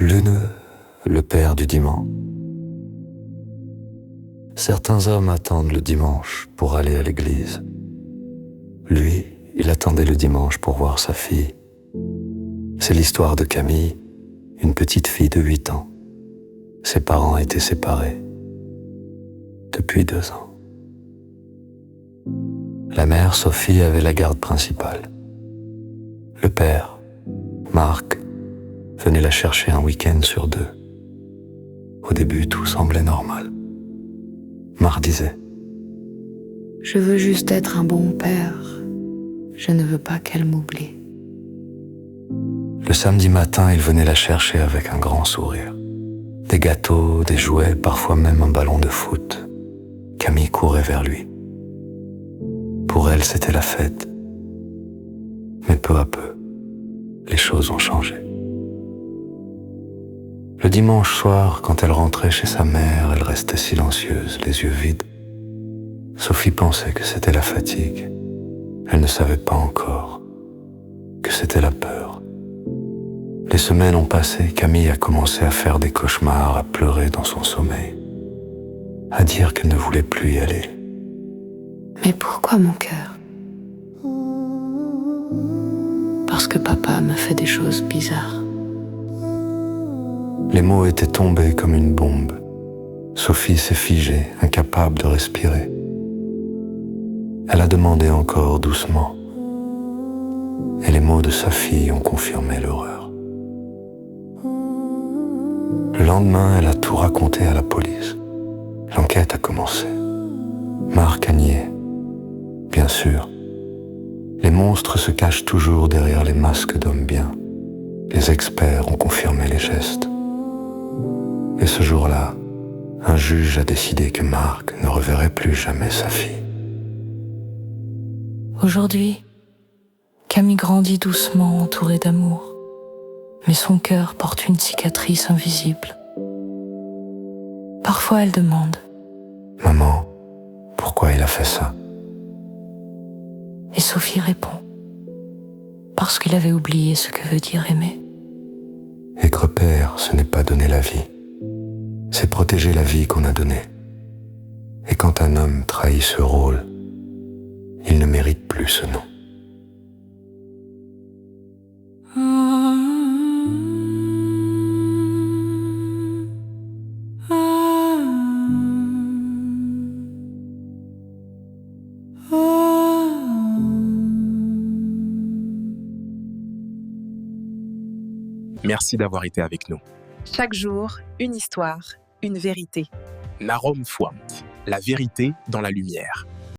Lumineux, le père du dimanche. Certains hommes attendent le dimanche pour aller à l'église. Lui, il attendait le dimanche pour voir sa fille. C'est l'histoire de Camille, une petite fille de 8 ans. Ses parents étaient séparés depuis 2 ans. La mère, Sophie, avait la garde principale. Le père, Marc, venait la chercher un week-end sur 2. Au début, tout semblait normal. Marc disait: Je veux juste être un bon père. Je ne veux pas qu'elle m'oublie. Le samedi matin, il venait la chercher avec un grand sourire. Des gâteaux, des jouets, parfois même un ballon de foot. Camille courait vers lui. Pour elle, c'était la fête. Mais peu à peu, les choses ont changé. Le dimanche soir, quand elle rentrait chez sa mère, elle restait silencieuse, les yeux vides. Sophie pensait que c'était la fatigue. Elle ne savait pas encore que c'était la peur. Les semaines ont passé, Camille a commencé à faire des cauchemars, à pleurer dans son sommeil, à dire qu'elle ne voulait plus y aller. Mais pourquoi mon cœur? Parce que papa me fait des choses bizarres. Les mots étaient tombés comme une bombe. Sophie s'est figée, incapable de respirer. Elle a demandé encore doucement. Et les mots de sa fille ont confirmé l'horreur. Le lendemain, elle a tout raconté à la police. L'enquête a commencé. Marc a nié. Bien sûr, les monstres se cachent toujours derrière les masques d'hommes bien. Les experts ont confirmé les gestes. Et ce jour-là, un juge a décidé que Marc ne reverrait plus jamais sa fille. Aujourd'hui, Camille grandit doucement, entourée d'amour. Mais son cœur porte une cicatrice invisible. Parfois, elle demande: Maman, pourquoi il a fait ça? Et Sophie répond: parce qu'il avait oublié ce que veut dire aimer. Être père, ce n'est pas donner la vie. C'est protéger la vie qu'on a donnée. Et quand un homme trahit ce rôle, il ne mérite plus ce nom. Merci d'avoir été avec nous. Chaque jour, une histoire, une vérité. Narom Fouamt, la vérité dans la lumière.